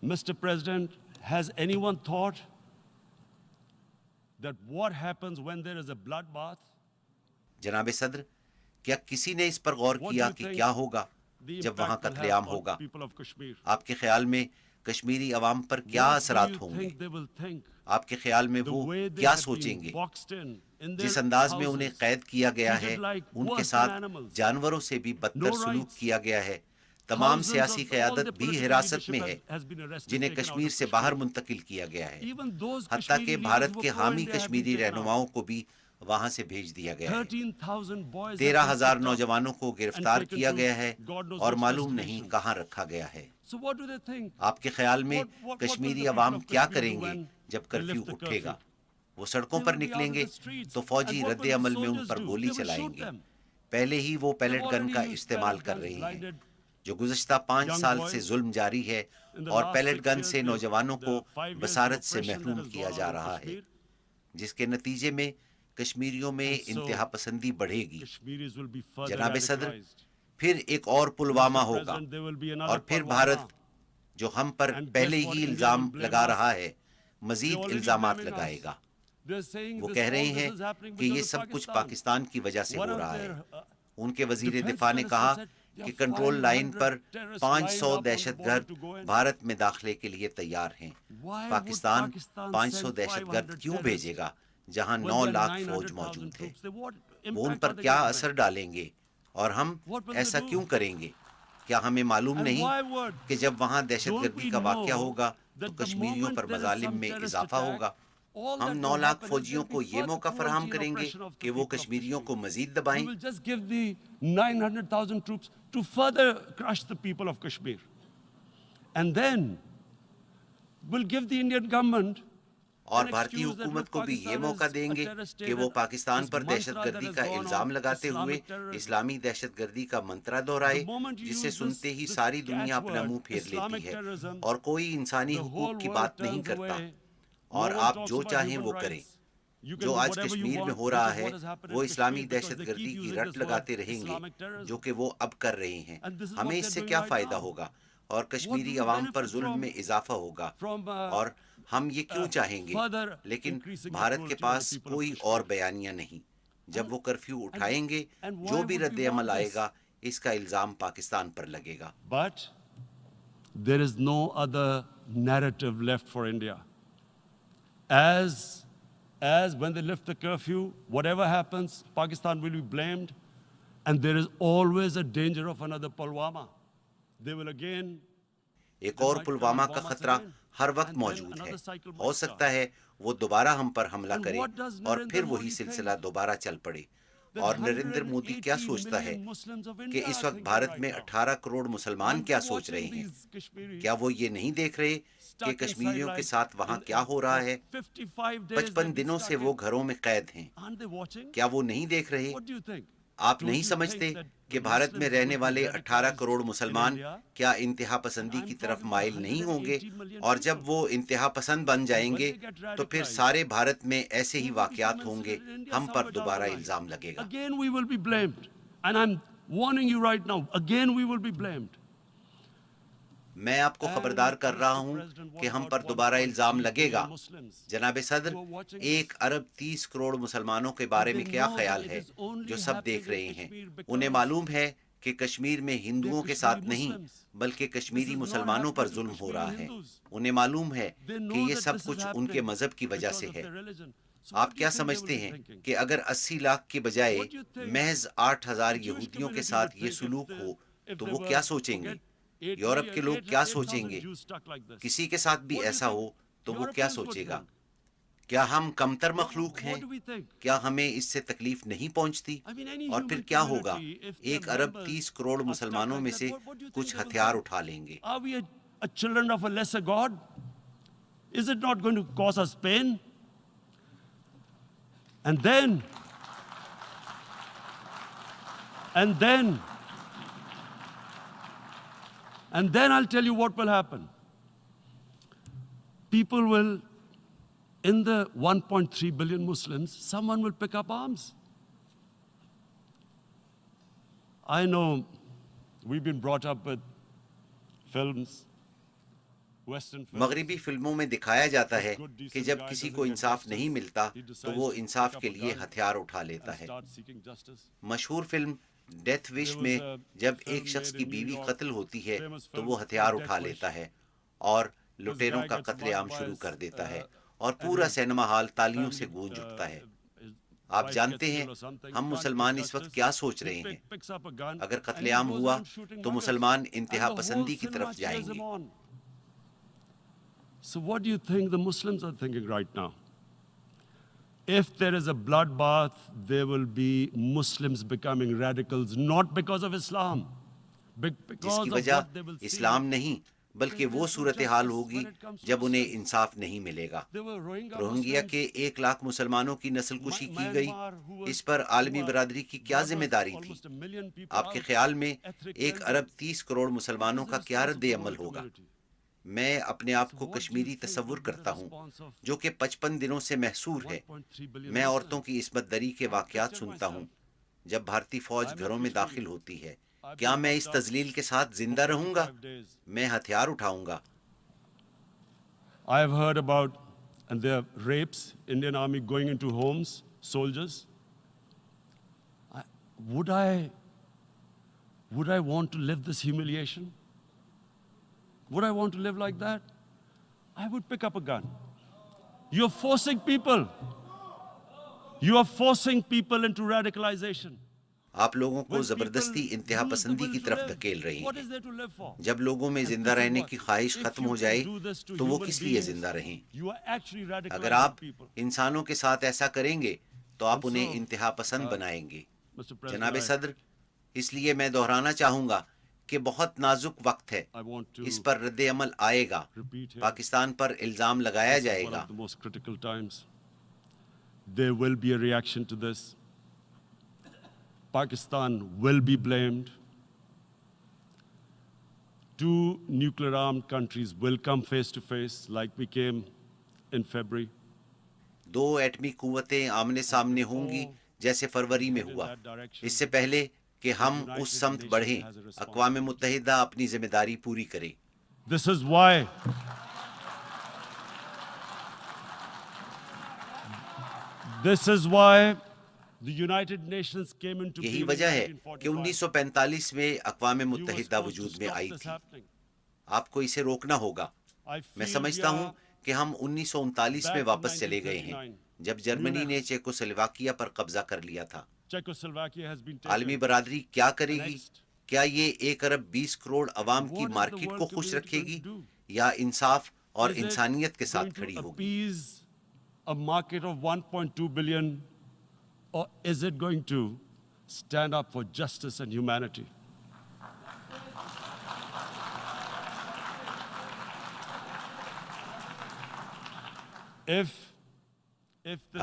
Mr. President, has anyone thought that what happens when there is a bloodbath? جناب صدر، کیا کسی نے اس پر غور What do کیا you کہ think کیا ہوگا the جب وہاں impact will قتل have عام on ہوگا؟ people of Kashmir? آپ کے خیال میں کشمیری عوام پر کیا What do اثرات you ہوں گے؟ think they will think? آپ کے خیال میں The وہ way they کیا have سوچیں been گے؟ boxed in جس their انداز میں انہیں houses, قید کیا گیا ہے، treated like ان کے worse ساتھ than animals. جانوروں سے بھی بدتر No سلوک rights. کیا گیا ہے، تمام Thousands سیاسی of all قیادت the بھی political حراست میں leadership ہے، has been arrested, جنہیں taken out کشمیر of سے باہر Kashmir. منتقل کیا گیا ہے، Even those حتیٰ Kashmiri کہ leaders بھارت who کے were حامی pro-India have been Kashmiri taken out. رہنماؤں کو بھی وہاں سے بھیج دیا گیا ہے۔ 13,000 boys have 13,000 been picked up نوجوانوں کو گرفتار and taken کیا to گیا ہے God knows اور which معلوم نہیں destinations. کہاں رکھا گیا ہے۔ So what do they think? آپ کے خیال میں What will کشمیری the عوام people of کیا Kashmir کریں do گے when جب they کرفیو lift the اٹھے گا؟ curfew? وہ سڑکوں They پر will be نکلیں out گے in the streets. تو فوجی And what رد will the عمل میں ان soldiers پر do? گولی They will چلائیں shoot گے۔ them. پہلے ہی وہ They've پیلٹ گن already کا used استعمال pellet کر guns, رہے ہیں، blinded جو گزشتہ 5 young سال boys. سے ظلم جاری ہے In the اور last پیلٹ 6 گن years, سے نوجوانوں کو the 5 years of بصارت سے oppression that محروم has کیا gone جا on in رہا ہے، Kashmir. جس کے نتیجے میں کشمیریوں میں And so انتہا پسندی بڑھے گی۔ Kashmiris will be further جناب صدر، radicalized. پھر ایک اور پلوامہ Mr. ہوگا President, there will be another اور پھر Pulwama. بھارت جو ہم پر And پہلے guess what? ہی India الزام will blame لگا us. رہا ہے، They're مزید already الزامات blaming لگائے us. گا۔ They're saying وہ this, کہہ رہے all this ہیں is happening کہ because یہ of سب کچھ Pakistan. پاکستان کی وجہ سے One ہو of رہا their, ہے۔ ان کے وزیر defense دفاع نے minister کہا said there کہ are control line 500 per terrorists 500 lined up on the دہشت border گرد to go in. بھارت میں داخلے کے لیے تیار ہیں۔ Why would Pakistan Pakistan 500 send دہشت گرد 500 کیوں بھیجے گا جہاں when 9 there are لاکھ فوج 900,000 موجود ہے؟ troops? They what وہ ان impact پر are they کیا going to اثر make? ڈالیں گے اور ہم What will they ایسا do? کیوں کریں گے؟ کیا ہمیں معلوم And نہیں why would? کہ جب وہاں دہشت Don't گردی we کا واقعہ know ہوگا تو that the کشمیریوں پر moment there is مظالم some میں terrorist اضافہ attack, ہوگا؟ all ہم that 9 will lakh happen is فوجیوں there'll کو be یہ further موقع فراہم cruelty and کریں گے oppression of the کہ وہ people of کشمیریوں Kashmir. کو مزید We دبائیں۔ will just give the 900,000 troops to further crush the people of Kashmir. And then we'll give the Indian government اور an بھارتی excuse that حکومت look, کو بھی یہ Pakistan موقع is دیں a گے terrorist state کہ وہ and پاکستان this پر دہشت mantra گردی that کا has gone الزام on, لگاتے ہوئے Islamic terrorism. اسلامی دہشت گردی کا منترا دہرائے، The moment you جسے use سنتے ہی this ساری دنیا اپنا catchword, منہ پھیر لیتی Islamic ہے terrorism, اور کوئی انسانی the حقوق whole کی world بات نہیں turns کرتا، away. اور No one آپ talks جو about چاہیں human وہ کریں۔ rights. You can جو do آج whatever you کشمیر میں want, ہو which رہا is ہے what has happened وہ in اسلامی Kashmir, because دہشت they گردی keep کی using رٹ this word, لگاتے رہیں گے Islamic terrorism. جو کہ وہ اب کر رہے ہیں۔ And this is ہمیں what اس they're سے doing کیا right فائدہ now. ہوگا اور What do کشمیری we عوام پر benefit ظلم میں اضافہ ہوگا from اور ہم یہ کیوں چاہیں گے؟ further لیکن increasing the بھارت کے cruelty of the pass people of کوئی Kashmir. اور بیانیہ نہیں۔ جب وہ کرفیو اٹھائیں گے and why جو بھی would رد we عمل want آئے this? گا اس کا الزام پاکستان پر لگے گا۔ But there is no other narrative left for India. As when they lift the curfew, whatever happens, Pakistan will be blamed, and there is always a danger of another Pulwama. They will again. ایک اور پلوامہ کا خطرہ ہر وقت موجود ہے، ہو سکتا ہے وہ دوبارہ ہم پر حملہ کرے اور پھر وہی سلسلہ دوبارہ چل پڑے۔ اور نریندر مودی کیا سوچتا ہے کہ اس وقت بھارت میں 18 کروڑ مسلمان کیا سوچ رہے ہیں؟ کیا وہ یہ نہیں دیکھ رہے کہ کشمیریوں کے ساتھ وہاں کیا ہو رہا ہے؟ 55 دنوں سے وہ گھروں میں قید ہیں، کیا وہ نہیں دیکھ رہے؟ آپ نہیں سمجھتے کہ بھارت میں رہنے والے 18 کروڑ مسلمان کیا انتہا پسندی کی طرف مائل نہیں ہوں گے؟ اور جب وہ انتہا پسند بن جائیں گے تو پھر سارے بھارت میں ایسے ہی واقعات ہوں گے، ہم پر دوبارہ الزام لگے گا۔ Again we will be blamed. And I'm warning you right now, again we will be blamed. میں آپ کو خبردار کر رہا ہوں کہ ہم پر دوبارہ الزام لگے گا۔ جناب صدر، 1 ارب 30 کروڑ مسلمانوں کے بارے میں کیا خیال ہے جو سب دیکھ رہے ہیں؟ انہیں معلوم ہے کہ کشمیر میں ہندوؤں کے ساتھ نہیں بلکہ کشمیری مسلمانوں پر ظلم ہو رہا ہے۔ انہیں معلوم ہے کہ یہ سب کچھ ان کے مذہب کی وجہ سے ہے۔ آپ کیا سمجھتے ہیں کہ اگر 80 لاکھ کے بجائے محض 8,000 یہودیوں کے ساتھ یہ سلوک ہو تو وہ کیا سوچیں گے؟ یورپ کے لوگ کیا سوچیں گے؟ کسی کے ساتھ بھی ایسا ہو تو وہ کیا سوچے گا؟ کیا ہم کمتر مخلوق ہیں؟ کیا ہمیں اس سے تکلیف نہیں پہنچتی؟ اور پھر کیا ہوگا؟ 1 ارب 30 کروڑ مسلمانوں میں سے کچھ ہتھیار اٹھا لیں گے۔ Are we a children of a lesser God? Is it not going to cause us pain? And then I'll tell you what will happen. people will, in the 1.3 billion Muslims, someone will pick up arms. I know we've been brought up with films, Western films. مغربی فلموں میں دکھایا جاتا ہے کہ جب کسی کو انصاف نہیں ملتا تو وہ انصاف کے لیے ہتھیار اٹھا لیتا ہے. مشہور فلم ڈیتھ وش میں جب ایک شخص کی بیوی قتل ہوتی ہے تو وہ ہتھیار اٹھا لیتا ہے اور لٹیروں کا قتل عام شروع کر دیتا ہے اور پورا سینما ہال تالیوں سے گونج اٹھتا ہے. آپ جانتے ہیں ہم مسلمان اس وقت کیا سوچ رہے ہیں؟ اگر قتل عام ہوا تو مسلمان انتہا پسندی کی طرف جائیں گے. So what do you think the Muslims are thinking right now? If there is a bloodbath, there will be Muslims becoming radicals, not because of Islam, because جس کی of وجہ what they will see. اسلام نہیں بلکہ وہ صورتحال ہوگی جب انہیں انصاف نہیں ملے گا. روہنگیا کے 1 لاکھ مسلمانوں کی نسل کشی کی گئی. اس پر عالمی برادری کی کیا ذمہ داری تھی؟ آپ کے خیال میں 1 ارب 30 کروڑ مسلمانوں کا کیا رد عمل ہوگا؟ میں اپنے آپ کو کشمیری تصور کرتا ہوں جو کہ 55 دنوں سے محصور ہے. میں عورتوں کی عصمت دری کے واقعات سنتا ہوں جب بھارتی فوج گھروں میں داخل ہوتی ہے. کیا میں اس تذلیل کے ساتھ زندہ رہوں گا؟ میں ہتھیار اٹھاؤں گا. I have heard about and there are rapes, Indian Army going into homes, soldiers. Would I want to live this humiliation? Would I want to live like that? I would pick up a gun. You're forcing people. You are forcing people into radicalization. آپ لوگوں کو زبردستی انتہا پسندی کی طرف دھکیل رہی ہیں. جب لوگوں میں زندہ رہنے کی خواہش ختم ہو جائے تو وہ کس لیے زندہ رہیں؟ اگر آپ انسانوں کے ساتھ ایسا کریں گے تو آپ انہیں انتہا پسند بنائیں گے. جناب صدر، اس لیے میں دہرانا چاہوں گا کہ بہت نازک وقت ہے. اس پر رد عمل آئے گا. پاکستان پر الزام لگایا جائے گا. There will be a reaction to this. Pakistan will be blamed. 2 nuclear armed countries will come face to face like we came in February. 2 ایٹمی قوتیں آمنے سامنے ہوں گی جیسے فروری میں ہوا. اس سے پہلے کہ ہم اس سمت بڑھیں اقوام متحدہ اپنی ذمہ داری پوری کرے. This is why the United Nations came into being. یہی وجہ ہے کہ 1945 میں اقوام متحدہ وجود میں آئی تھی. آپ کو اسے روکنا ہوگا. میں سمجھتا ہوں کہ ہم 1939 میں واپس چلے گئے ہیں جب جرمنی نے چیکوسلواکیہ پر قبضہ کر لیا تھا. عالمی برادری کیا کرے گی؟ کیا یہ 1 ارب 20 کروڑ عوام کی مارکیٹ کو خوش رکھے گی یا انصاف اور انسانیت کے ساتھ کھڑی ہوگی؟ A market of 1.2 billion, or is it going to stand up for justice and humanity?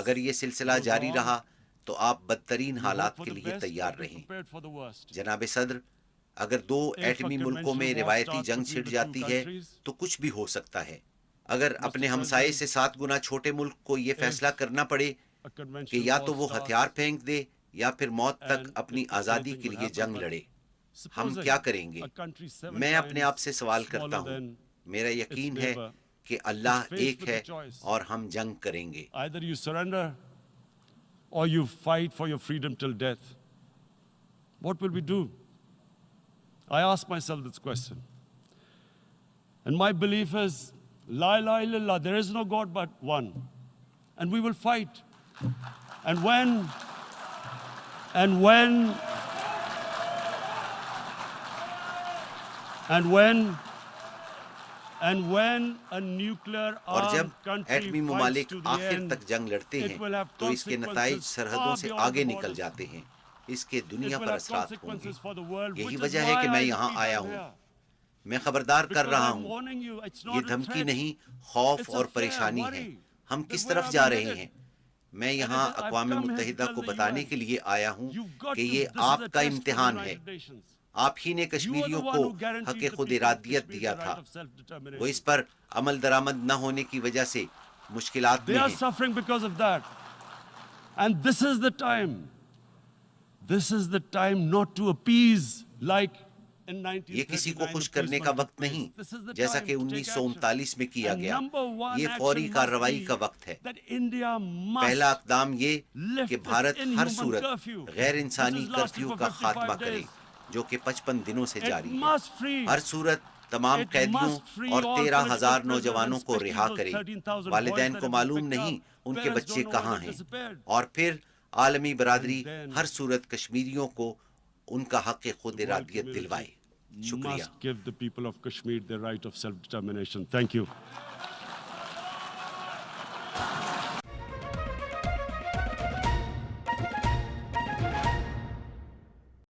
اگر یہ سلسلہ جاری رہا تو آپ بدترین حالات کے لیے تیار رہیں. جناب صدر، اگر 2 ایٹمی ملکوں میں روایتی جنگ چھڑ جاتی ہے تو کچھ بھی ہو سکتا ہے. اگر اپنے ہمسائے سے 7 گنا چھوٹے ملک کو یہ فیصلہ کرنا پڑے کہ یا تو وہ ہتھیار پھینک دے یا پھر موت تک اپنی آزادی کے لیے جنگ لڑے، ہم کیا کریں گے؟ میں اپنے آپ سے سوال کرتا ہوں. میرا یقین ہے کہ اللہ ایک ہے اور ہم جنگ کریں گے. Either you surrender or you fight for your freedom till death. What will we do? I ask myself this question. And my belief is, La ilaha illallah, there is no God but one. And we will fight. And when a nuclear اور جب armed country ایٹمی fights ممالک to the آخر end, تک جنگ لڑتے it ہیں will have تو اس کے نتائج consequences سرحدوں سے far beyond آگے the نکل borders. جاتے ہیں. اس کے دنیا It will پر have اثرات ہوں گے. consequences for the world, یہی which is وجہ ہے کہ why میں I یہاں repeat آیا I'm ہوں. here. میں خبردار کر Because رہا I'm ہوں. warning you, it's یہ not a دھمکی threat. نہیں، خوف It's a اور fear, پریشانی worry. ہے. ہم That کس where طرف I'm جا headed. رہے ہیں؟ میں یہاں I've اقوام come here to متحدہ tell کو the بتانے UN, کے لیے آیا ہوں you've got کہ to- یہ this is آپ a کا test for امتحان ہے. United Nations. آپ ہی نے کشمیریوں کو حق خود ارادیت دیا تھا. وہ اس پر عمل درآمد نہ ہونے کی وجہ سے مشکلات میں They are ہیں. suffering because of that. And this is the time. This is the time not to appease like in 1939. یہ کسی کو خوش کرنے کا وقت نہیں جیسا کہ 1939 میں کیا گیا. یہ فوری کارروائی کا وقت ہے. پہلا اقدام یہ کہ بھارت ہر صورت غیر انسانی کرفیو کا خاتمہ کرے جو کہ 55 دنوں سے جاری ہے. ہر صورت تمام قیدیوں اور 13,000 نوجوانوں کو رہا کرے. والدین کو معلوم نہیں ان کے بچے کہاں ہیں. اور پھر عالمی برادری ہر صورت کشمیریوں کو ان کا حق خود ارادیت دلوائے. شکریہ. Must give the people of Kashmir the right of self-determination. Thank you.